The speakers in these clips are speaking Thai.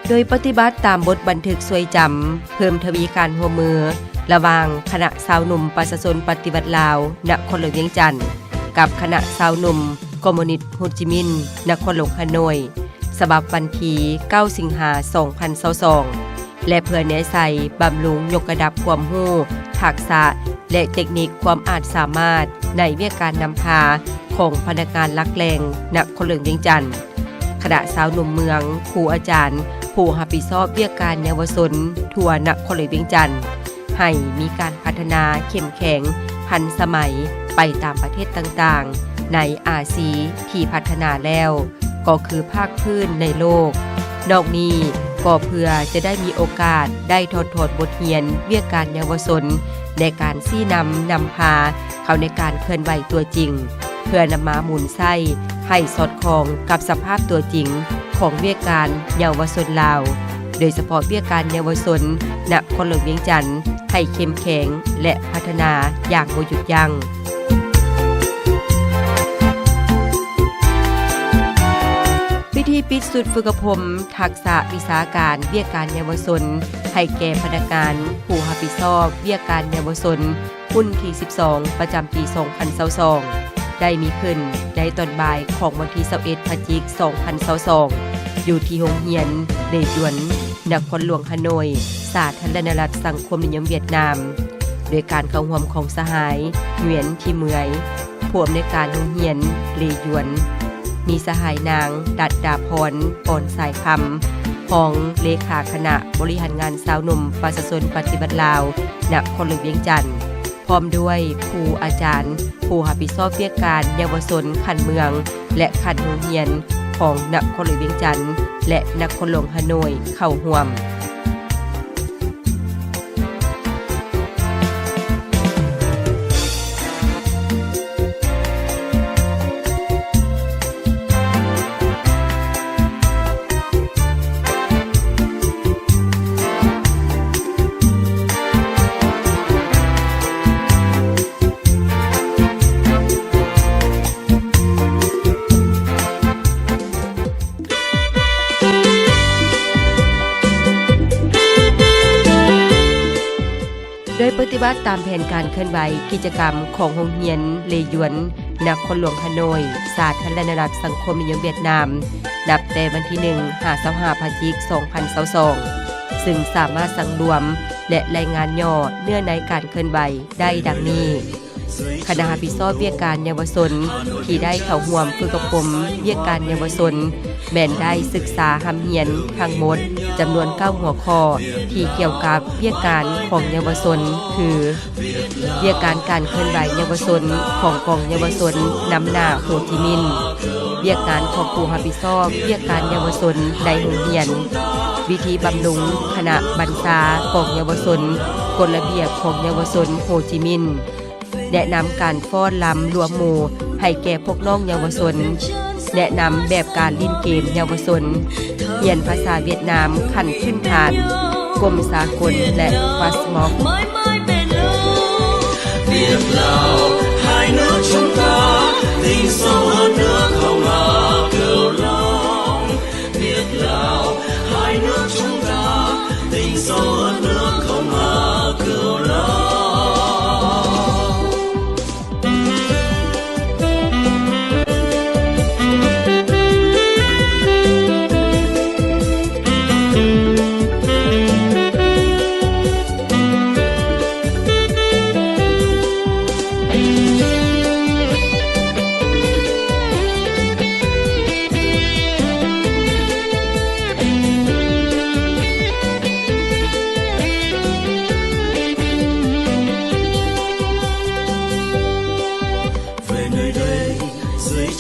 โดยปฏิบัติตามบทบันทึกสวยจำเพิ่มทวีการร่วมมือระหว่างคณะสาวหนุ่มประชาชนปฏิวัติลาวนครหลวงเวียงจันทน์กับคณะสาวหนุ่มคอมมิวนิสต์โฮจิมินห์นครหลวงฮานอยฉบับวันที่9สิงหาคม2022และเพื่อแนะใส่บำรุงยกระดับความรู้ทักษะและเทคนิคความอาจสามารถในเวียกการนำพาของพนักงานลักแรงนครหลวงเวียงจันทน์คณะสาวหนุ่มเมืองครูอาจารย์ผู้รับผิดชอบเวียกการเยาวชนทั่วนครหลวงเวียงจันทน์ให้มีการพัฒนาเข้มแข็งทันสมัยไปตามประเทศต่างๆในอาเซียนที่พัฒนาแล้วก็คือภาคพื้นในโลกนอกนี้ก็เพื่อจะได้มีโอกาสได้ถอดบทเรียนเวียกการเยาวชนในการชี้นำพาเขาในการเคลื่อนไหวตัวจริงเพื่อนำมาหมุนไส้ให้สอดคล้องกับสภาพตัวจริงของเวียกการเยาวชนลาวโดยเฉพาะเวียกการเยาวชนนครหลวงเวียงจันทน์ให้เข้มแข็งและพัฒนาอย่างบ่หยุดยั้งพิธีปิดสุดฝึกอบรมทักษะวิชาการเวียกการเยาวชนให้แก่พนักงานผู้รับผิดชอบเวียกการเยาวชนรุ่นที่12ประจำปี2022ได้มีขึ้นในตอนบ่ายของวันที่21พฤศจิกายน2022อยู่ที่โรงเรียนเดจวนนครหลวงฮานอยสาธารณรัฐสังคมนิยมเวียดนามโดยการเข้าร่วมของสหายเหวียนที่เมือยผู้อำนวยการโรงเรียนเลหยวนมีสหายนางดัดดาพรปอนสายคำของเลขาคณะบริหารงานสาวหนุ่มประชาชนปฏิบัติลาวนครหลวงเวียงจันทน์พร้อมด้วยครูอาจารย์ผู้รับผิดชอบเวียกการเยาวชนขันเมืองและขันโรงเรียนของนครหลวงเวียงจันทน์และนครหลวงฮานอยเข้าร่วมโดยปฏิบัติตามแผนการเคลื่อนไหวกิจกรรมของโรงเรียนเลหยวนนครหลวงฮานอยสาธารณรัฐสังคมนิยมเวียดนามนับแต่วันที่1-25 พฤศจิกายน2022ซึ่งสามารถสังรวมและรายงานย่อเนื้อในการเคลื่อนไหวได้ดังนี้คณะรับผิดชอบเวียกการเยาวชนที่ได้เข้าร่วมฝึกอบรมเวียกการเยาวชนแม่นได้ศึกษาหำเรียนทั้งหมดจำนวน9หัวข้อที่เกี่ยวกับเวียกการของเยาวชนคือเวียกการเคลื่อนไหวเยาวชนของกองเยาวชนนำหน้าโฮจิมินห์เวียกการของผู้รับผิดชอบเวียกการเยาวชนในโรงเรียนวิธีบำรุงคณะบรรษาของเยาวชนกฎระเบียบของเยาวชนโฮจิมินห์แนะนำการฟ้อนรำรวมหมู่ให้แก่พวกน้องเยาวชนแนะนำแบบการเล่นเกมเยาวชนเรียนภาษาเวียดนามขั้นพื้นฐานกรมสากลและฟาสมอกViệt Lào hai nước chúng ta tình sâu hơn nữa không ngờ cửu long Việt Lào hai nước chúng ta tình sâu hơn nữa không ngờ cửu long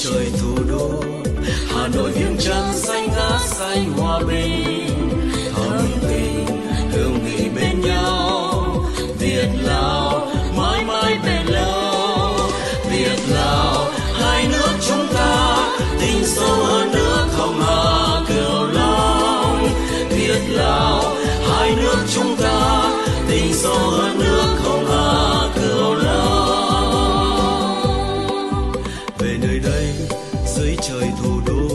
trời thủ đô Hà Nội viếng trăng xanh ngát xanh hòa bình thắm tình hữu nghị bên nhau Việt Lào mãi mãi bền lâu Việt Lào hai nước chúng ta tình sâu hơn nước không hà cửu long Việt Lào hai nước chúng ta tình sâu hơn nước không hà cửu long về nơi đây dưới trời thủ đô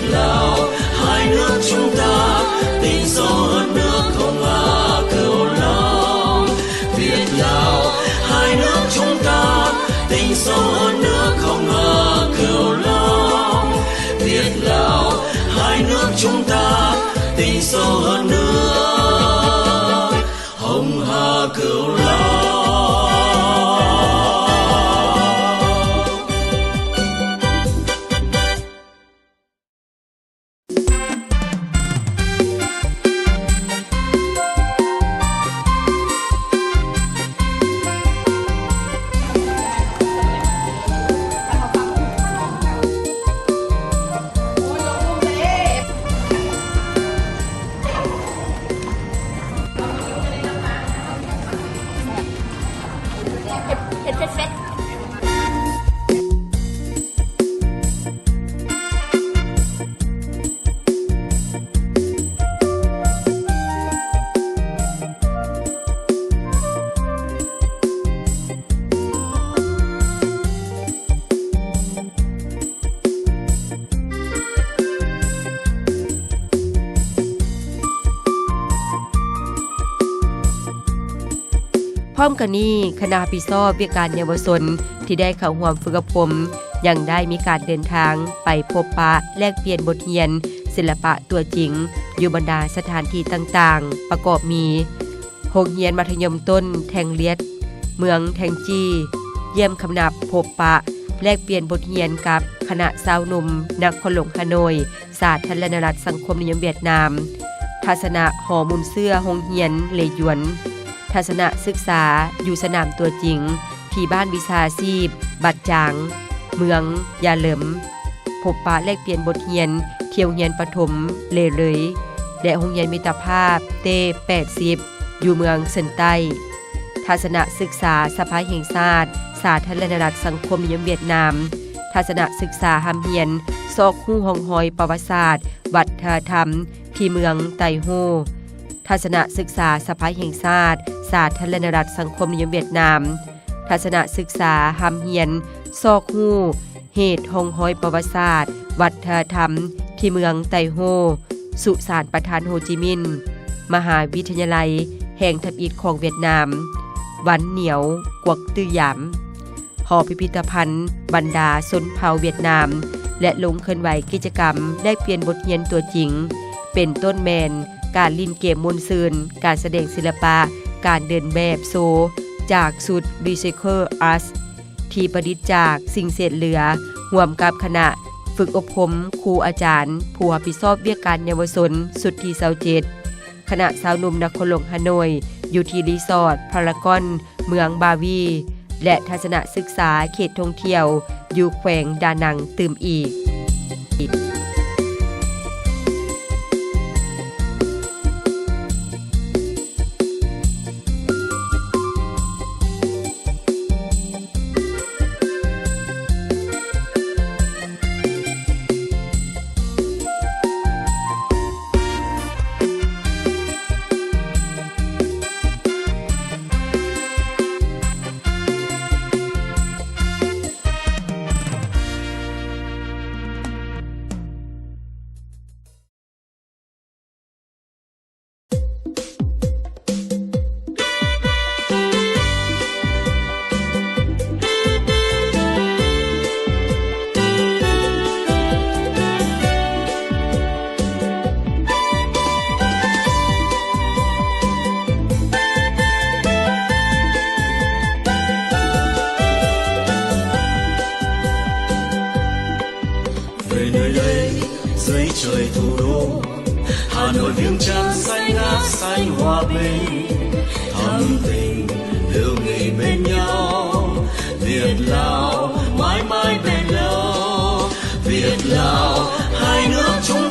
Lào hai nước chúng ta tình sâu hơn nước không ngả cửu long. Việt Lào hai nước chúng ta tình sâu hơn nước không ngả cửu long. Việt Lào hai nước chúng ta tình sâu hơn nước hồng hà cửu long.พร้อมกันนี้คณะพิซอบเวียการเยาวชนที่ได้เข้าร่วมฝึกอบรมยังได้มีการเดินทางไปพบปะแลกเปลี่ยนบทเรียนศิลปะตัวจริงอยู่บรรดาสถานที่ต่างๆประกอบมีโรงเรียนมัธยมต้นแทงเลียดเมืองแทงจี้เยี่ยมคำนับพบปะแลกเปลี่ยนบทเรียนกับคณะสาวหนุ่มนครหลวงฮานอยสาธารณรัฐสังคมนิยมเวียดนามทัศนะหอมุนเสื้อโรงเรียนเหลยวนทัศนศึกษาอยู่สนามตัวจริงที่บ้านวิชาชีพบัดจางเมืองยาเหลิมพบปะแลกเปลี่ยนบทเรียนเที่ยวเรียนประถมเลยและโรงเรียนมิตรภาพเต80อยู่เมืองเซินใต้ทัศนศึกษาสภาแห่งชาติสาธารณรัฐสังคมนิยมเวียดนามทัศนศึกษาหำเฮียนซอกฮู้ห้องหอยประวัติศาสตร์วัฒนธรรมที่เมืองไตโฮทัศนศึกษาสภาแห่งชาติสาธารณรัฐสังคมนิยมเวียดนามทัศนศึกษาหำเฮียนซอกฮู้เหตุห้องหอยประวัติศาสตร์วัฒนธรรมที่เมืองไตโฮสุสานประธานโฮจิมินห์มหาวิทยาลัยแห่งทัพอิฐของเวียดนามวันเหนียวกวกตือหยามหอพิพิธภัณฑ์บรรดาชนเผ่าเวียดนามและลงเคลื่อนไหวกิจกรรมได้เปลี่ยนบทเรียนตัวจริงเป็นต้นแมนการลินเกมมวลซืนการแสดงศิลปะการเดินแบบโซจากสุด Recycle Arts ที่ประดิษฐ์จากสิ่งเศษเหลือร่วมกับคณะฝึกอบรมครูอาจารย์ผู้รับผิดชอบเวียกการเยาวชนสุดที่27คณะสาวหนุ่มนครหลวงฮานอยอยู่ที่รีสอร์ทพารากอนเมืองบาวีและทัศนศึกษาเขตท่องเที่ยวอยู่แขวงดานังตื่มอีกtrời thủ đô Hà Nội viếng trăng xanh ngát xanh hòa bình thắm tình hữu nghị bên nhau Việt Lào mãi mãi bền lâu Việt Lào hai nước chúng